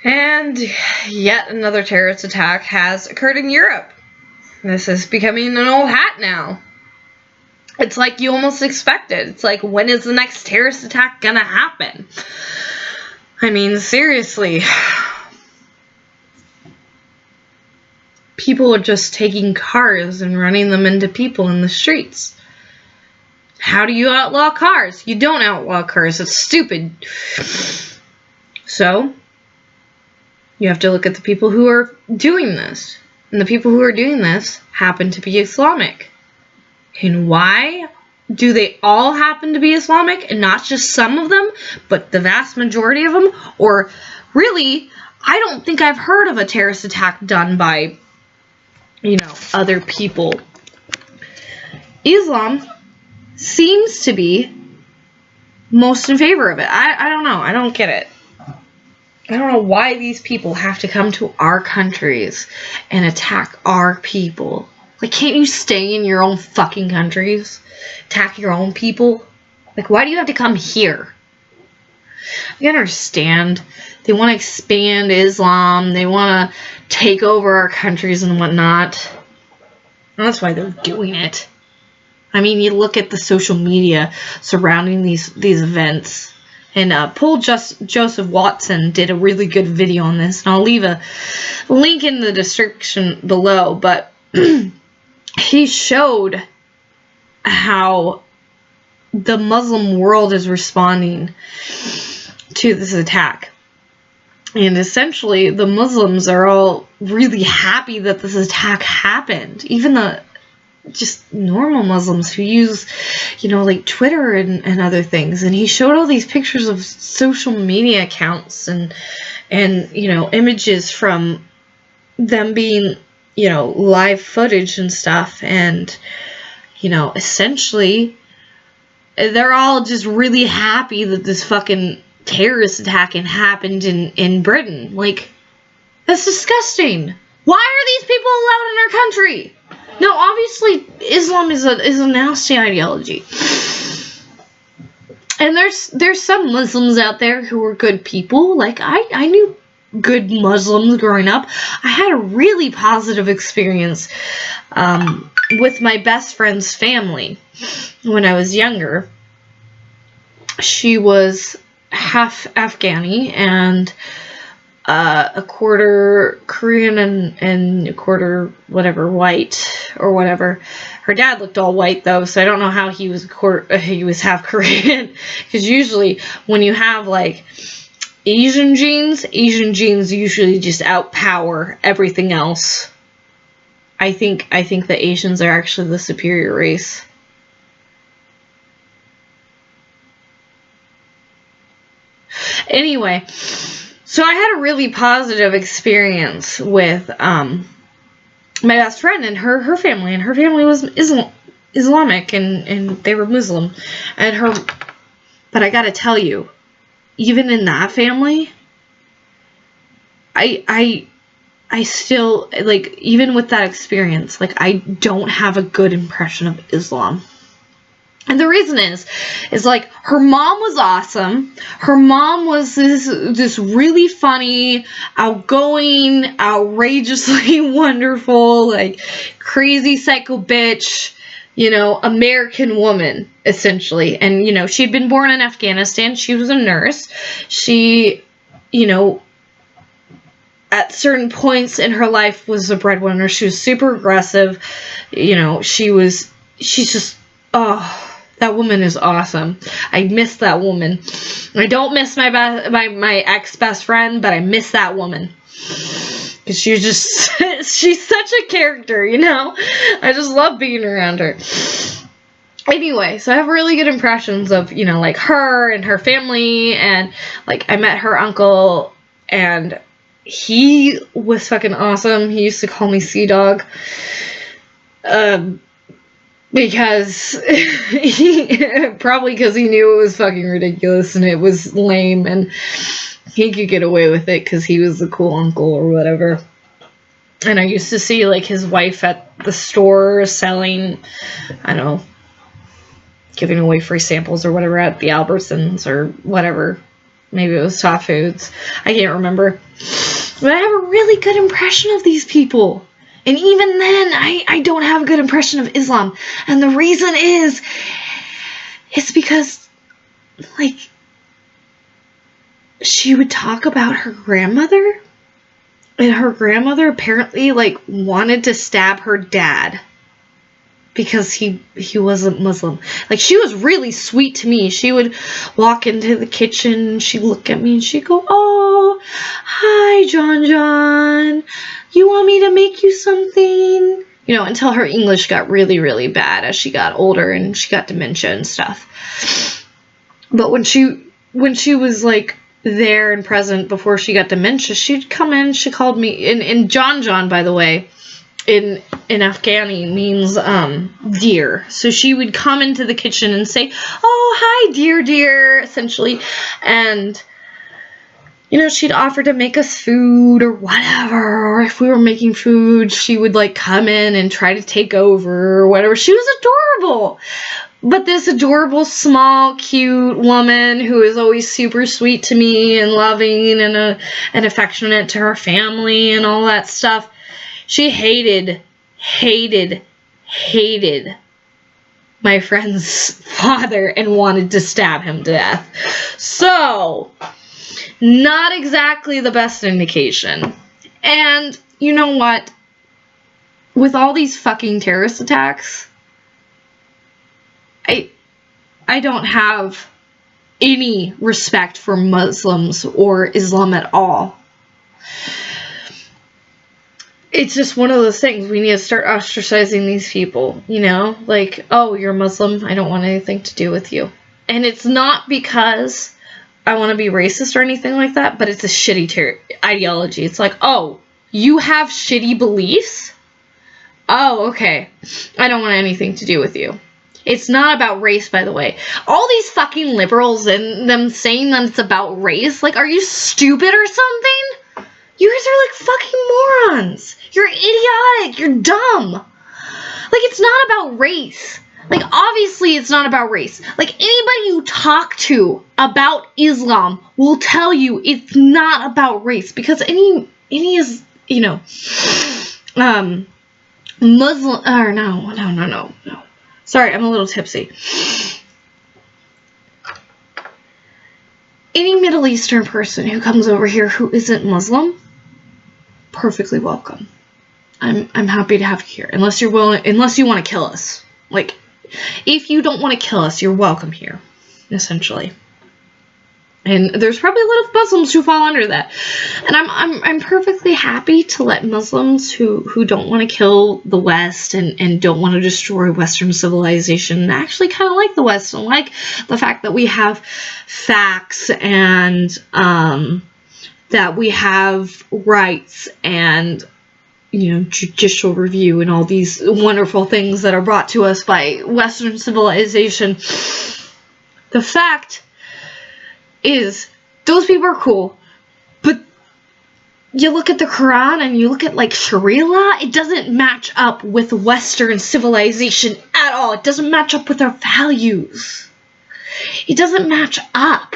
And yet another terrorist attack has occurred in Europe. This is becoming an old hat now. It's like you almost expect it. It's like, when is the next terrorist attack gonna happen? I mean, seriously. People are just taking cars and running them into people in the streets. How do you outlaw cars? You don't outlaw cars. It's stupid. So, you have to look at the people who are doing this. And the people who are doing this happen to be Islamic. And why do they all happen to be Islamic? And not just some of them, but the vast majority of them? Or really, I don't think I've heard of a terrorist attack done by, other people. Islam seems to be most in favor of it. I don't know. I don't get it. I don't know why these people have to come to our countries and attack our people. Like, can't you stay in your own fucking countries? Attack your own people? Like, why do you have to come here? I understand. They want to expand Islam. They want to take over our countries and whatnot. And that's why they're doing it. I mean, you look at the social media surrounding these events. And Joseph Watson did a really good video on this. And I'll leave a link in the description below. But he showed how the Muslim world is responding to this attack. And essentially, the Muslims are all really happy that this attack happened. Even the just normal Muslims who use, like Twitter and other things. And he showed all these pictures of social media accounts and images from them being, live footage and stuff. And, essentially, they're all just really happy that this fucking terrorist attack happened in Britain. Like, that's disgusting. Why are these people allowed in our country? No, obviously, Islam is a nasty ideology. And there's some Muslims out there who are good people. Like, I knew good Muslims growing up. I had a really positive experience with my best friend's family when I was younger. She was half Afghani and a quarter Korean and a quarter whatever white or whatever. Her dad looked all white though, so I don't know how he was half Korean. Because usually when you have like Asian genes usually just outpower everything else. I think the Asians are actually the superior race. Anyway, so I had a really positive experience with my best friend and her family, and her family was Islamic and they were Muslim, but I gotta tell you, even in that family, I still, like, even with that experience, like, I don't have a good impression of Islam. And the reason is like, her mom was awesome. Her mom was this really funny, outgoing, outrageously wonderful, like, crazy psycho bitch, American woman, essentially. And, she'd been born in Afghanistan. She was a nurse. She, at certain points in her life was a breadwinner. She was super aggressive. She's just, oh, that woman is awesome. I miss that woman. I don't miss my ex-best friend, but I miss that woman. Because she's such a character, I just love being around her. Anyway, so I have really good impressions of, like, her and her family, and, like, I met her uncle, and he was fucking awesome. He used to call me Sea Dog. Because probably because he knew it was fucking ridiculous and it was lame and he could get away with it because he was the cool uncle or whatever. And I used to see, like, his wife at the store selling, I don't know, giving away free samples or whatever at the Albertsons or whatever. Maybe it was Top Foods. I can't remember. But I have a really good impression of these people. And even then, I don't have a good impression of Islam. And the reason is, it's because, like, she would talk about her grandmother. And her grandmother apparently, like, wanted to stab her dad. Because he wasn't Muslim. Like, she was really sweet to me. She would walk into the kitchen, she'd look at me, and she'd go, "Oh, hi, John. You want me to make you something?" You know, until her English got really, really bad as she got older and she got dementia and stuff. But when she was, like, there and present before she got dementia, she'd come in, she called me, and John, by the way, in Afghani means dear. So she would come into the kitchen and say, "Oh, hi, dear," essentially. And, you know, she'd offer to make us food or whatever. Or if we were making food, she would, like, come in and try to take over or whatever. She was adorable. But this adorable, small, cute woman who is always super sweet to me and loving and affectionate to her family and all that stuff, she hated my friend's father and wanted to stab him to death. So, not exactly the best indication. And you know what? With all these fucking terrorist attacks, I don't have any respect for Muslims or Islam at all. It's just one of those things. We need to start ostracizing these people, you know? Like, "Oh, you're Muslim, I don't want anything to do with you." And it's not because I want to be racist or anything like that, but it's a shitty ideology. It's like, "Oh, you have shitty beliefs? Oh, okay. I don't want anything to do with you." It's not about race, by the way. All these fucking liberals and them saying that it's about race, like, are you stupid or something? You guys are, like, fucking morons. You're idiotic. You're dumb. Like, it's not about race. Like, obviously it's not about race. Like, anybody you talk to about Islam will tell you it's not about race. Because any is, you know, Muslim, or no. Sorry, I'm a little tipsy. Any Middle Eastern person who comes over here who isn't Muslim, perfectly welcome. I'm happy to have you here. Unless you want to kill us. Like, if you don't want to kill us, you're welcome here, essentially. And there's probably a lot of Muslims who fall under that. And I'm perfectly happy to let Muslims who don't want to kill the West and don't want to destroy Western civilization actually kind of like the West and like the fact that we have facts and that we have rights and, you know, judicial review and all these wonderful things that are brought to us by Western civilization. The fact is, those people are cool, but you look at the Quran and you look at, like, Sharia law, it doesn't match up with Western civilization at all. It doesn't match up with our values. It doesn't match up.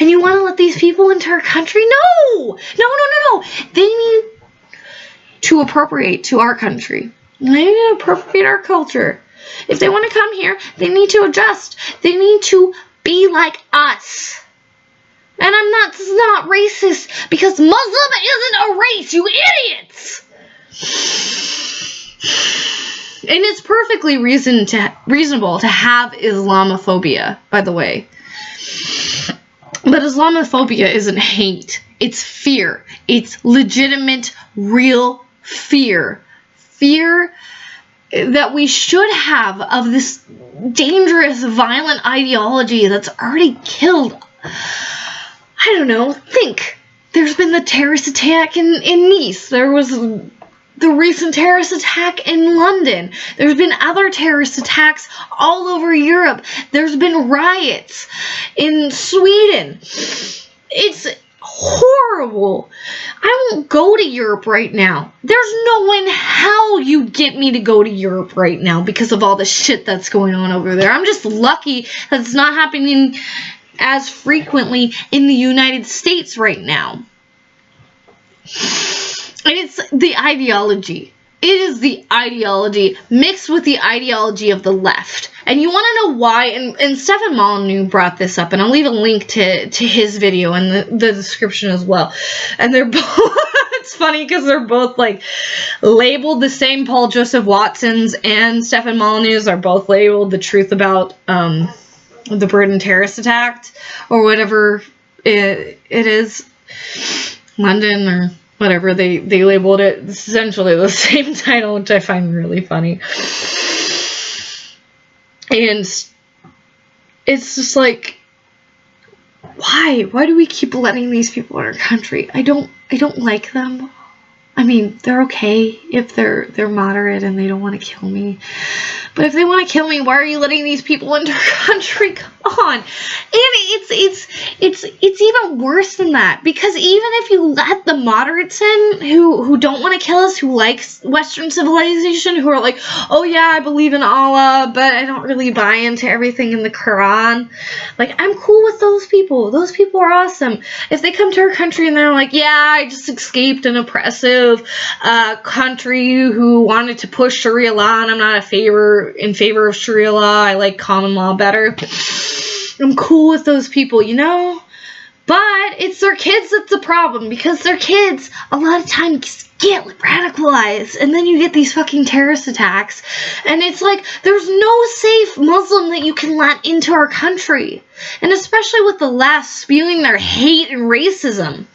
And you want to let these people into our country? No! No. They need to appropriate to our country. They need to appropriate our culture. If they want to come here, they need to adjust. They need to be like us. And this is not racist, because Muslim isn't a race, you idiots! And it's perfectly reasonable to have Islamophobia, by the way. But Islamophobia isn't hate. It's fear. It's legitimate, real fear. Fear that we should have of this dangerous, violent ideology that's already killed. I don't know. Think. There's been the terrorist attack in Nice. There was the recent terrorist attack in London. There's been other terrorist attacks all over Europe. There's been riots in Sweden. It's horrible. I won't go to Europe right now. There's no way in hell you'd get me to go to Europe right now because of all the shit that's going on over there. I'm just lucky that it's not happening as frequently in the United States right now. And it's the ideology. It is the ideology mixed with the ideology of the left. And you want to know why? And Stefan Molyneux brought this up, and I'll leave a link to his video in the description as well. And they're both, it's funny because they're both like labeled the same. Paul Joseph Watson's and Stefan Molyneux's are both labeled the truth about the Britain terrorist attack, or whatever it is, London or whatever they labeled it. It's essentially the same title, which I find really funny. And it's just like, why do we keep letting these people in our country? I don't like them. I mean, they're okay if they're moderate and they don't want to kill me. But if they want to kill me, why are you letting these people into our country? Come on. And it's even worse than that, because even if you let the moderates in who don't want to kill us, who like Western civilization, who are like, oh yeah, I believe in Allah, but I don't really buy into everything in the Quran. Like, I'm cool with those people. Those people are awesome. If they come to our country and they're like, yeah, I just escaped an oppressive country who wanted to push Sharia law, and I'm not in favor of Sharia law, I like common law better, I'm cool with those people, you know? But it's their kids that's the problem, because their kids a lot of times get radicalized, and then you get these fucking terrorist attacks, and it's like, there's no safe Muslim that you can let into our country, and especially with the left spewing their hate and racism.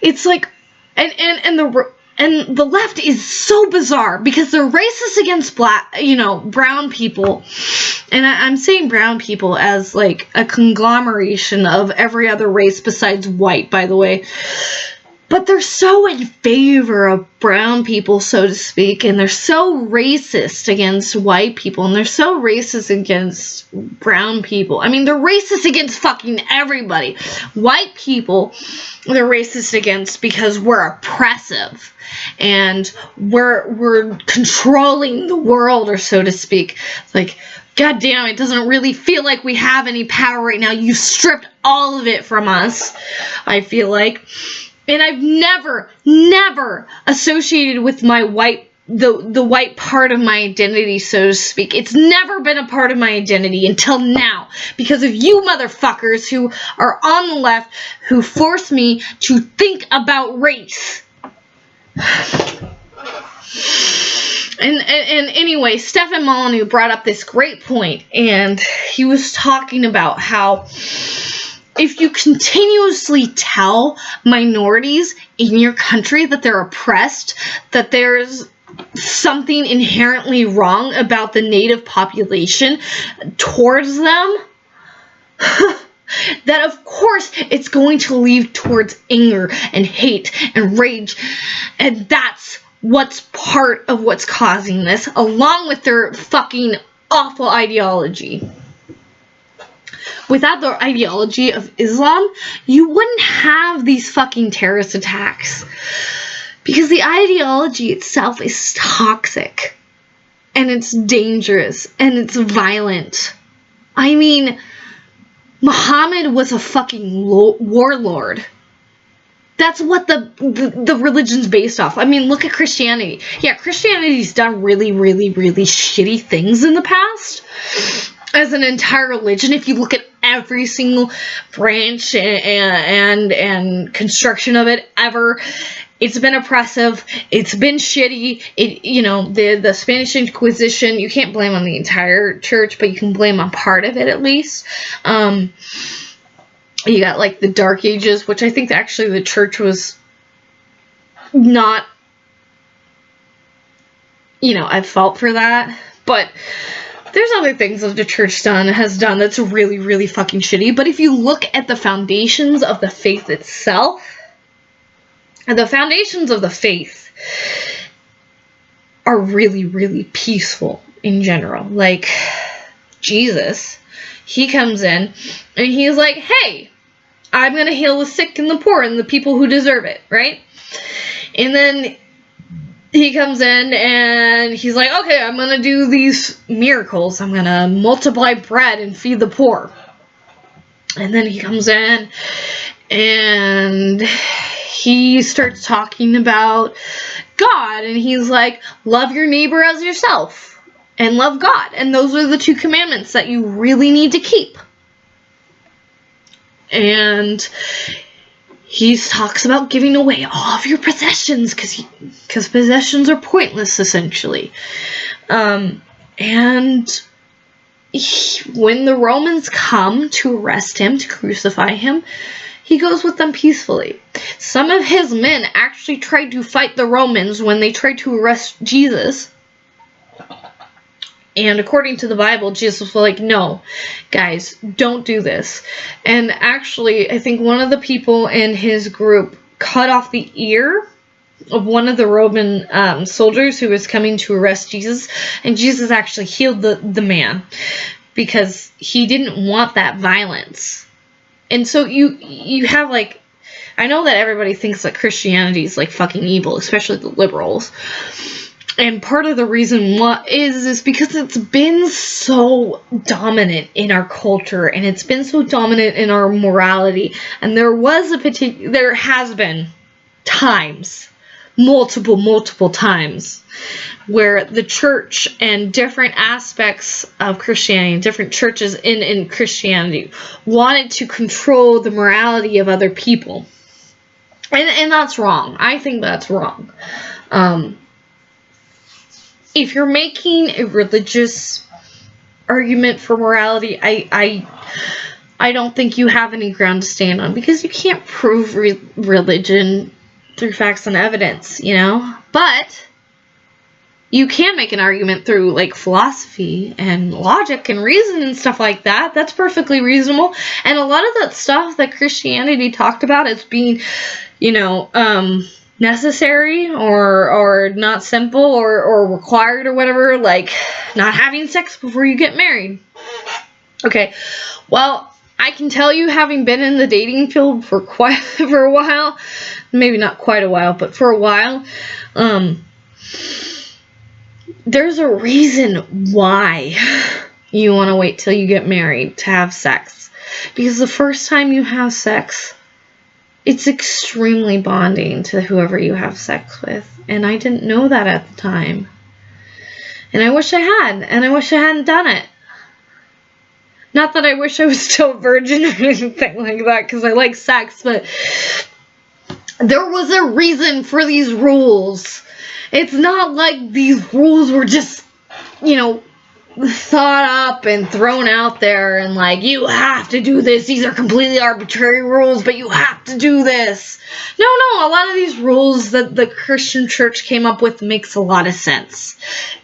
It's like, and the left is so bizarre, because they're racist against brown people. And I'm saying brown people as like a conglomeration of every other race besides white, by the way. But they're so in favor of brown people, so to speak, and they're so racist against white people, and they're so racist against brown people. I mean, they're racist against fucking everybody. White people, they're racist against because we're oppressive, and we're controlling the world, or so to speak. It's like, God damn, it doesn't really feel like we have any power right now. You've stripped all of it from us, I feel like. And I've never associated with my the white part of my identity, so to speak. It's never been a part of my identity until now, because of you motherfuckers who are on the left, who force me to think about race. And anyway, Stefan Molyneux brought up this great point, and he was talking about how if you continuously tell minorities in your country that they're oppressed, that there's something inherently wrong about the native population towards them, that of course it's going to lead towards anger and hate and rage. And that's what's part of what's causing this, along with their fucking awful ideology. Without the ideology of Islam, you wouldn't have these fucking terrorist attacks. Because the ideology itself is toxic. And it's dangerous. And it's violent. I mean, Muhammad was a fucking warlord. That's what the religion's based off. I mean, look at Christianity. Yeah, Christianity's done really, really, really shitty things in the past as an entire religion. If you look at every single branch and construction of it ever, it's been oppressive. It's been shitty. The Spanish Inquisition, you can't blame on the entire church, but you can blame on part of it at least. You got like the Dark Ages, which I think actually the church was not, at fault for that. But there's other things that the church has done that's really, really fucking shitty. But if you look at the foundations of the faith itself, the foundations of the faith are really, really peaceful in general. Like, Jesus, he comes in and he's like, hey, I'm going to heal the sick and the poor and the people who deserve it, right? And then he comes in and he's like, okay, I'm going to do these miracles. I'm going to multiply bread and feed the poor. And then he comes in and he starts talking about God. And he's like, love your neighbor as yourself and love God. And those are the 2 commandments that you really need to keep. And he talks about giving away all of your possessions because possessions are pointless, essentially. And when the Romans come to arrest him, to crucify him, he goes with them peacefully. Some of his men actually tried to fight the Romans when they tried to arrest Jesus. And according to the Bible, Jesus was like, no, guys, don't do this. And actually, I think one of the people in his group cut off the ear of one of the Roman soldiers who was coming to arrest Jesus. And Jesus actually healed the man because he didn't want that violence. And so you have, like, I know that everybody thinks that Christianity is, like, fucking evil, especially the liberals. And part of the reason why is because it's been so dominant in our culture, and it's been so dominant in our morality. And there has been times, multiple times, where the church and different aspects of Christianity, different churches in Christianity, wanted to control the morality of other people. And that's wrong. I think that's wrong. If you're making a religious argument for morality, I don't think you have any ground to stand on, because you can't prove religion through facts and evidence, you know? But you can make an argument through, like, philosophy and logic and reason and stuff like that. That's perfectly reasonable. And a lot of that stuff that Christianity talked about as being, you know, necessary or not simple or required or whatever, like not having sex before you get married. Okay, well, I can tell you, having been in the dating field for a while, maybe not quite a while, but for a while, there's a reason why you want to wait till you get married to have sex. Because the first time you have sex, it's extremely bonding to whoever you have sex with. And I didn't know that at the time. And I wish I had. And I wish I hadn't done it. Not that I wish I was still a virgin or anything like that, because I like sex, but there was a reason for these rules. It's not like these rules were just, you know, thought up and thrown out there and like, you have to do this. These are completely arbitrary rules, but you have to do this. No, a lot of these rules that the Christian church came up with makes a lot of sense.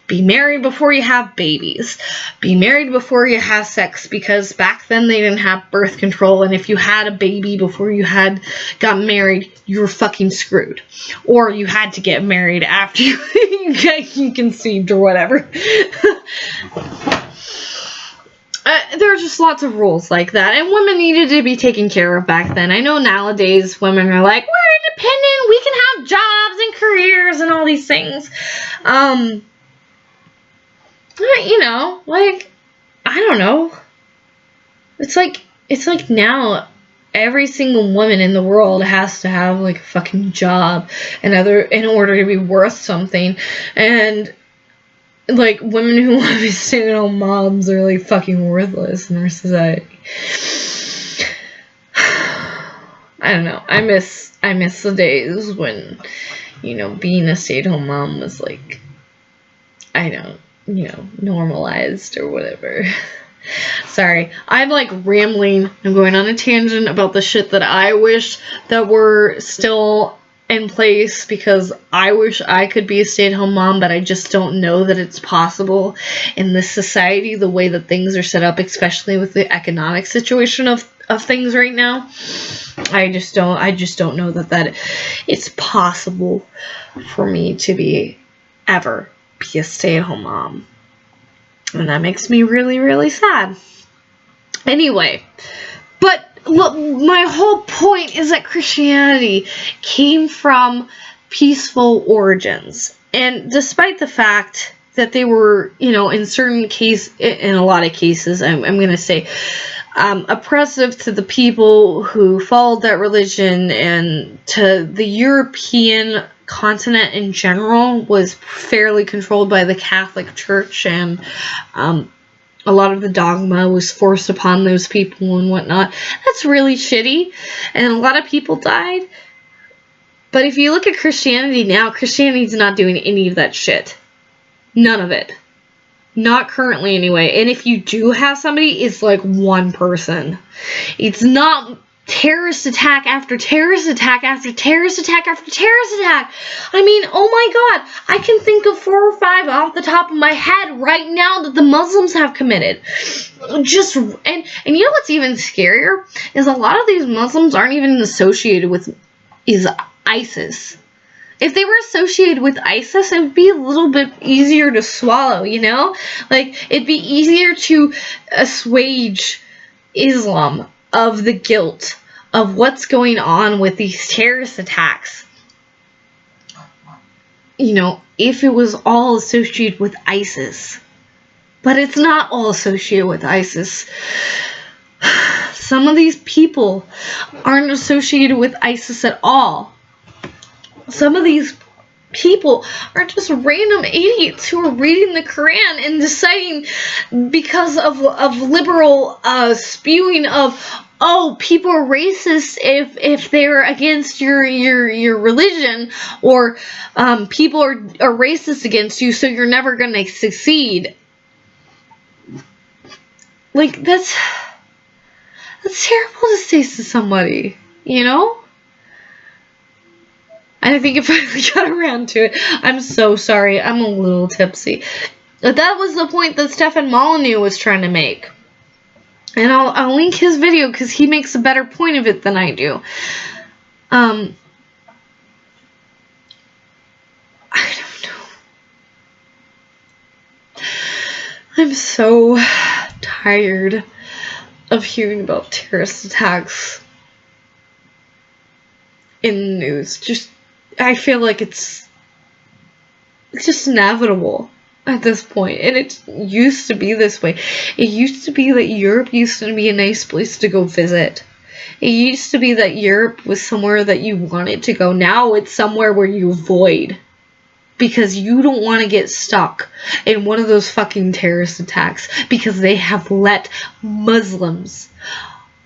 Be married before you have babies. Be married before you have sex, because back then they didn't have birth control, and if you had a baby before you got married, you were fucking screwed. Or you had to get married after you conceived or whatever. There are just lots of rules like that, and women needed to be taken care of back then. I know nowadays women are like, we're independent, we can have jobs and careers and all these things. You know, like, I don't know. It's like now every single woman in the world has to have like a fucking job in order to be worth something. And like, women who want to be stay-at-home moms are like fucking worthless in our society. I don't know. I miss the days when, you know, being a stay-at-home mom was like, I don't, you know, normalized or whatever. Sorry, I'm like rambling. I'm going on a tangent about the shit that I wish that were still in place, because I wish I could be a stay-at-home mom, but I just don't know that it's possible in this society, the way that things are set up, especially with the economic situation of things right now. I just don't know that it's possible for me to ever be a stay-at-home mom. And that makes me really, really sad. Anyway, but look, my whole point is that Christianity came from peaceful origins. And despite the fact that they were, you know, in a lot of cases, I'm going to say, oppressive to the people who followed that religion, and to the European continent in general was fairly controlled by the Catholic Church, and a lot of the dogma was forced upon those people and whatnot. That's really shitty, and a lot of people died. But if you look at Christianity now, Christianity's not doing any of that shit. None of it. Not currently, anyway. And if you do have somebody, it's like one person. It's not terrorist attack after terrorist attack after terrorist attack after terrorist attack. I mean, oh my god. I can think of 4 or 5 off the top of my head right now that the Muslims have committed. And you know what's even scarier? Is a lot of these Muslims aren't even associated with ISIS. If they were associated with ISIS, it would be a little bit easier to swallow, you know? Like, it'd be easier to assuage Islam of the guilt of what's going on with these terrorist attacks. You know, if it was all associated with ISIS. But it's not all associated with ISIS. Some of these people aren't associated with ISIS at all. Some of these people are just random idiots who are reading the Quran and deciding, because of liberal spewing of, oh, people are racist if they're against your religion, or people are racist against you, so you're never going to succeed. Like, that's terrible to say to somebody, you know? And I think I finally got around to it. I'm so sorry. I'm a little tipsy. But that was the point that Stefan Molyneux was trying to make. And I'll link his video because he makes a better point of it than I do. I don't know. I'm so tired of hearing about terrorist attacks in the news. I feel like it's just inevitable at this point. And it used to be this way. It used to be that Europe used to be a nice place to go visit. It used to be that Europe was somewhere that you wanted to go. Now it's somewhere where you avoid. Because you don't want to get stuck in one of those fucking terrorist attacks. Because they have let Muslims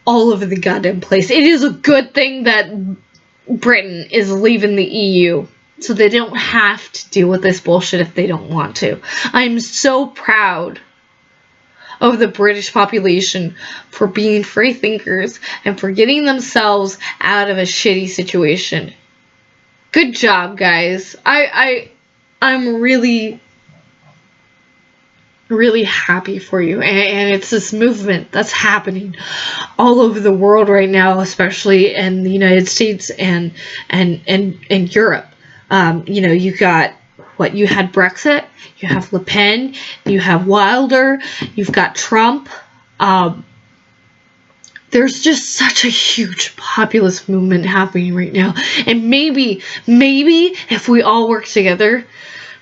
all over the goddamn place. It is a good thing that Britain is leaving the EU, so they don't have to deal with this bullshit if they don't want to. I'm so proud of the British population for being free thinkers and for getting themselves out of a shitty situation. Good job, guys. I'm really happy for you, and it's this movement that's happening all over the world right now, especially in the United States and Europe. You know, you got you had Brexit, you have Le Pen, you have Wilder, you've got Trump. There's just such a huge populist movement happening right now, and maybe if we all work together,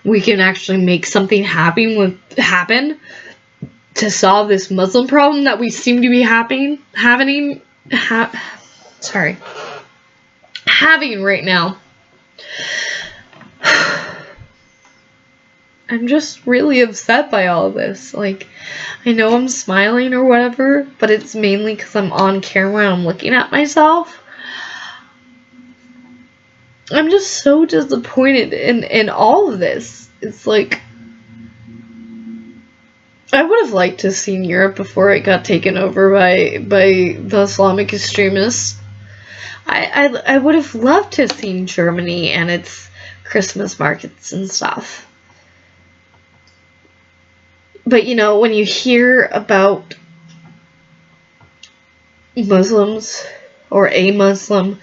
we can actually make something happen to solve this Muslim problem that we seem to be having right now. I'm just really upset by all of this. Like, I know I'm smiling or whatever, but it's mainly because I'm on camera and I'm looking at myself. I'm just so disappointed in all of this. It's like, I would have liked to have seen Europe before it got taken over by the Islamic extremists. I would have loved to have seen Germany and its Christmas markets and stuff. But, you know, when you hear about Muslims or a Muslim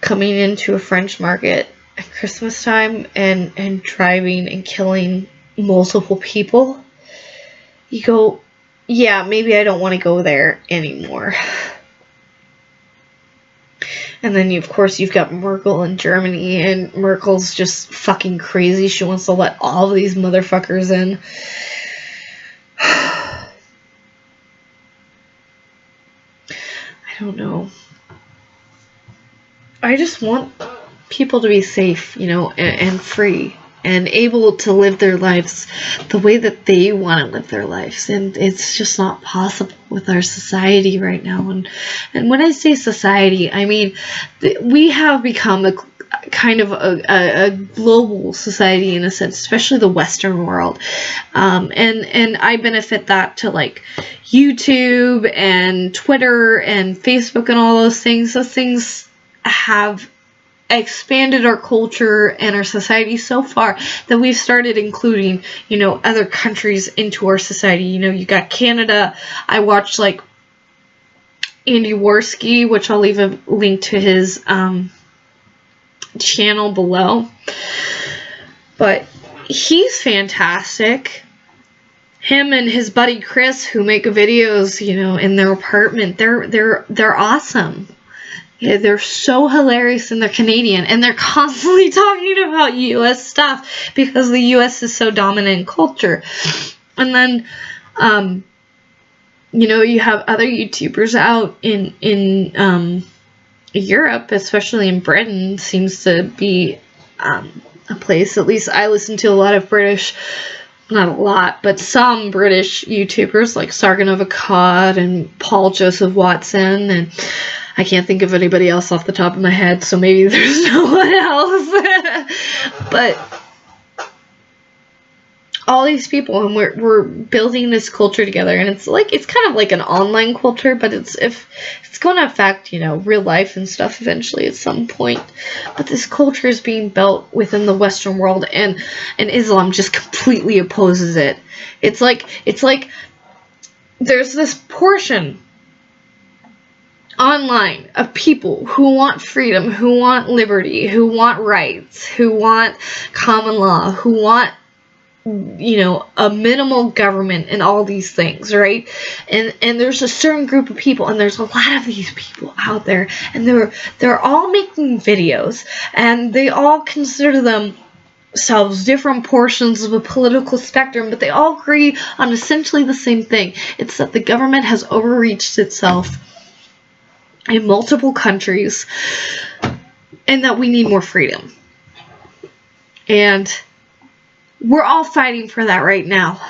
coming into a French market at Christmas time and driving and killing multiple people, you go, yeah, maybe I don't want to go there anymore. And then, of course, you've got Merkel in Germany, and Merkel's just fucking crazy. She wants to let all of these motherfuckers in. I don't know. I just want people to be safe, you know, and free, and able to live their lives the way that they want to live their lives. And it's just not possible with our society right now. And when I say society, I mean, we have become a kind of a global society in a sense, especially the Western world. And I benefit that to like YouTube and Twitter and Facebook and all those things. Those things have expanded our culture and our society so far that we've started including, you know, other countries into our society. You know, you got Canada. I watched like Andy Worski, which I'll leave a link to his channel below. But he's fantastic. Him and his buddy Chris, who make videos, you know, in their apartment, they're awesome. Yeah, they're so hilarious, and they're Canadian, and they're constantly talking about U.S. stuff because the U.S. is so dominant in culture. And then, you know, you have other YouTubers out in Europe, especially in Britain, seems to be a place. At least I listen to a lot of British, not a lot, but some British YouTubers like Sargon of Akkad and Paul Joseph Watson, and I can't think of anybody else off the top of my head, so maybe there's no one else. But all these people, and we're building this culture together, and it's kind of like an online culture, but it's going to affect, you know, real life and stuff eventually at some point. But this culture is being built within the Western world, and Islam just completely opposes it. It's like there's this portion online of people who want freedom, who want liberty, who want rights, who want common law, who want, you know, a minimal government and all these things, right? And there's a certain group of people, and there's a lot of these people out there, and they're all making videos, and they all consider themselves different portions of a political spectrum, but they all agree on essentially the same thing. It's that the government has overreached itself in multiple countries, and that we need more freedom. And we're all fighting for that right now.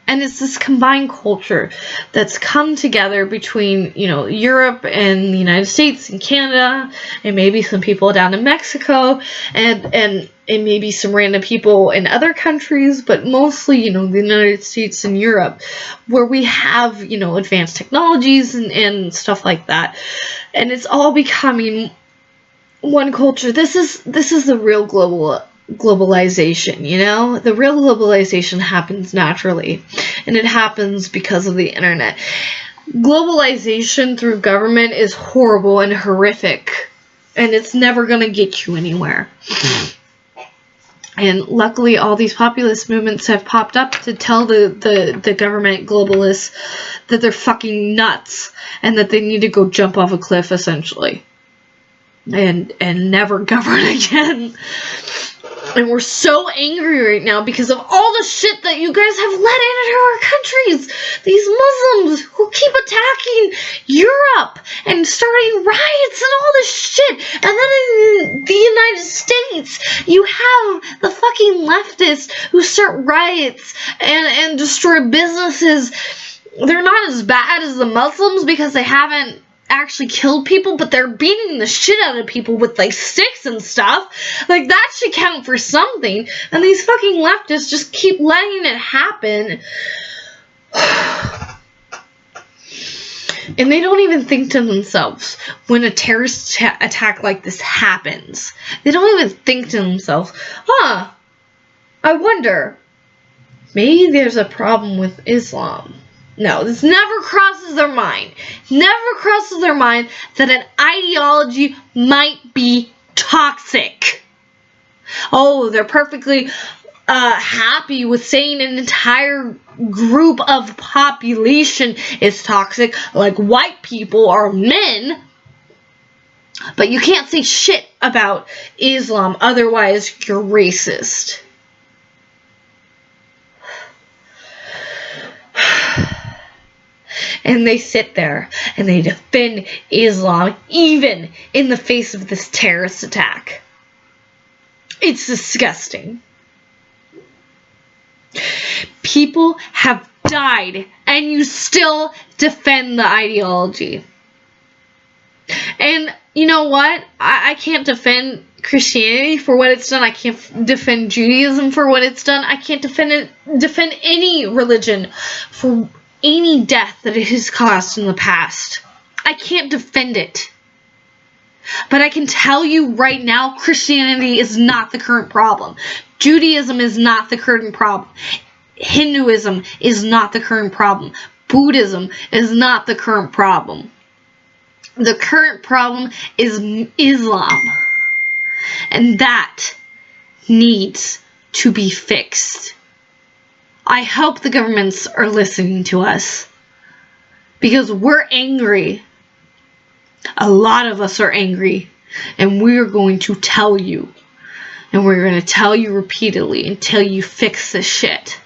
And it's this combined culture that's come together between, you know, Europe and the United States and Canada, and maybe some people down in Mexico, and maybe some random people in other countries, but mostly, you know, the United States and Europe, where we have, you know, advanced technologies and stuff like that. And it's all becoming one culture. This is the real globalization, you know? The real globalization happens naturally, and it happens because of the internet. Globalization through government is horrible and horrific, and it's never going to get you anywhere. And luckily, all these populist movements have popped up to tell the government globalists that they're fucking nuts, and that they need to go jump off a cliff, essentially, and never govern again. And we're so angry right now because of all the shit that you guys have let into our countries. These Muslims who keep attacking Europe and starting riots and all this shit. And then in the United States, you have the fucking leftists who start riots and destroy businesses. They're not as bad as the Muslims because they haven't actually killed people, but they're beating the shit out of people with like sticks and stuff. Like, that should count for something. And these fucking leftists just keep letting it happen. And they don't even think to themselves when a terrorist attack like this happens. They don't even think to themselves, I wonder, maybe there's a problem with Islam. No, this never crosses their mind. Never crosses their mind that an ideology might be toxic. Oh, they're perfectly happy with saying an entire group of population is toxic, like white people or men. But you can't say shit about Islam, otherwise you're racist. And they sit there and they defend Islam even in the face of this terrorist attack. It's disgusting. People have died and you still defend the ideology. And you know what? I can't defend Christianity for what it's done. I can't defend Judaism for what it's done. I can't defend any religion for any death that it has caused in the past. I can't defend it. But I can tell you right now, Christianity is not the current problem. Judaism is not the current problem. Hinduism is not the current problem. Buddhism is not the current problem. The current problem is Islam. And that needs to be fixed. I hope the governments are listening to us. Because we're angry. A lot of us are angry. And we're going to tell you. And we're going to tell you repeatedly until you fix this shit.